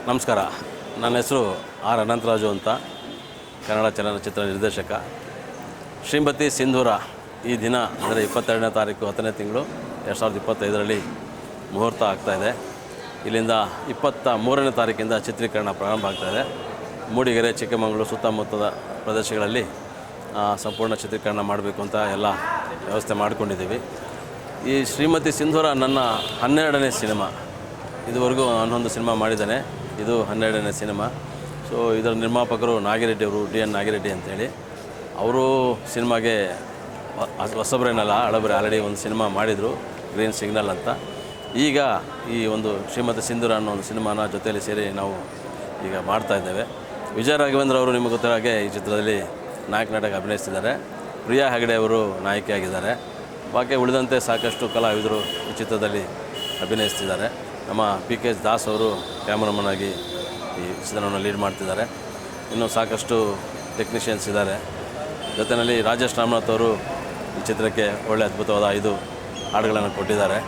ನಮಸ್ಕಾರ. ನನ್ನ ಹೆಸರು ಆರ್ ಅನಂತರಾಜು ಅಂತ, ಕನ್ನಡ ಚಲನಚಿತ್ರ ನಿರ್ದೇಶಕ. ಶ್ರೀಮತಿ ಸಿಂಧೂರ ಈ ದಿನ ಅಂದರೆ 22ನೇ ತಾರೀಕು 10ನೇ ತಿಂಗಳು 2025ರಲ್ಲಿ ಮುಹೂರ್ತ ಆಗ್ತಾಯಿದೆ. ಇಲ್ಲಿಂದ 23ನೇ ತಾರೀಕಿಂದ ಚಿತ್ರೀಕರಣ ಪ್ರಾರಂಭ ಆಗ್ತಾಯಿದೆ. ಮೂಡಿಗೆರೆ, ಚಿಕ್ಕಮಗಳೂರು ಸುತ್ತಮುತ್ತದ ಪ್ರದೇಶಗಳಲ್ಲಿ ಸಂಪೂರ್ಣ ಚಿತ್ರೀಕರಣ ಮಾಡಬೇಕು ಅಂತ ಎಲ್ಲ ವ್ಯವಸ್ಥೆ ಮಾಡ್ಕೊಂಡಿದ್ದೀವಿ. ಈ ಶ್ರೀಮತಿ ಸಿಂಧೂರ ನನ್ನ 12ನೇ ಸಿನಿಮಾ. ಇದುವರೆಗೂ 11 ಸಿನಿಮಾ ಮಾಡಿದ್ದಾನೆ, ಇದು 12ನೇ ಸಿನಿಮಾ. ಸೊ ಇದರ ನಿರ್ಮಾಪಕರು ನಾಗಿರೆಡ್ಡಿ ಅವರು, DN ನಾಗಿರೆಡ್ಡಿ ಅಂತೇಳಿ. ಅವರು ಸಿನಿಮಾಗೆ ಹೊಸಬ್ರೇನಲ್ಲ, ಹಳಬ್ರೆ ಆಲ್ರೆಡಿ ಒಂದು ಸಿನಿಮಾ ಮಾಡಿದರು, ಗ್ರೀನ್ ಸಿಗ್ನಲ್ ಅಂತ. ಈಗ ಈ ಒಂದು ಶ್ರೀಮತಿ ಸಿಂಧೂರ ಅನ್ನೋ ಒಂದು ಸಿನಿಮಾನ ಜೊತೆಯಲ್ಲಿ ಸೇರಿ ನಾವು ಈಗ ಮಾಡ್ತಾಯಿದ್ದೇವೆ. ವಿಜಯ ರಾಘವೇಂದ್ರ ಅವರು ನಿಮಗೆ ಗೊತ್ತಿರೋ ಹಾಗೆ ಈ ಚಿತ್ರದಲ್ಲಿ ನಾಯಕ ಅಭಿನಯಿಸ್ತಿದ್ದಾರೆ. ಪ್ರಿಯಾ ಹೆಗಡೆ ಅವರು ನಾಯಕಿಯಾಗಿದ್ದಾರೆ. ಬಾಕಿ ಉಳಿದಂತೆ ಸಾಕಷ್ಟು ಕಲಾವಿದರು ಈ ಚಿತ್ರದಲ್ಲಿ ಅಭಿನಯಿಸ್ತಿದ್ದಾರೆ. ನಮ್ಮ PK ದಾಸ್ ಅವರು ಕ್ಯಾಮ್ರಾಮನ್ ಆಗಿ ಈ ಚಿತ್ರವನ್ನು ಲೀಡ್ ಮಾಡ್ತಿದ್ದಾರೆ. ಇನ್ನೂ ಸಾಕಷ್ಟು ಟೆಕ್ನಿಷಿಯನ್ಸ್ ಇದ್ದಾರೆ. ಜೊತೆಯಲ್ಲಿ ರಾಜೇಶ್ ರಾಮನಾಥ್ ಅವರು ಈ ಚಿತ್ರಕ್ಕೆ ಒಳ್ಳೆಯ ಅದ್ಭುತವಾದ 5 ಹಾಡುಗಳನ್ನು ಕೊಟ್ಟಿದ್ದಾರೆ.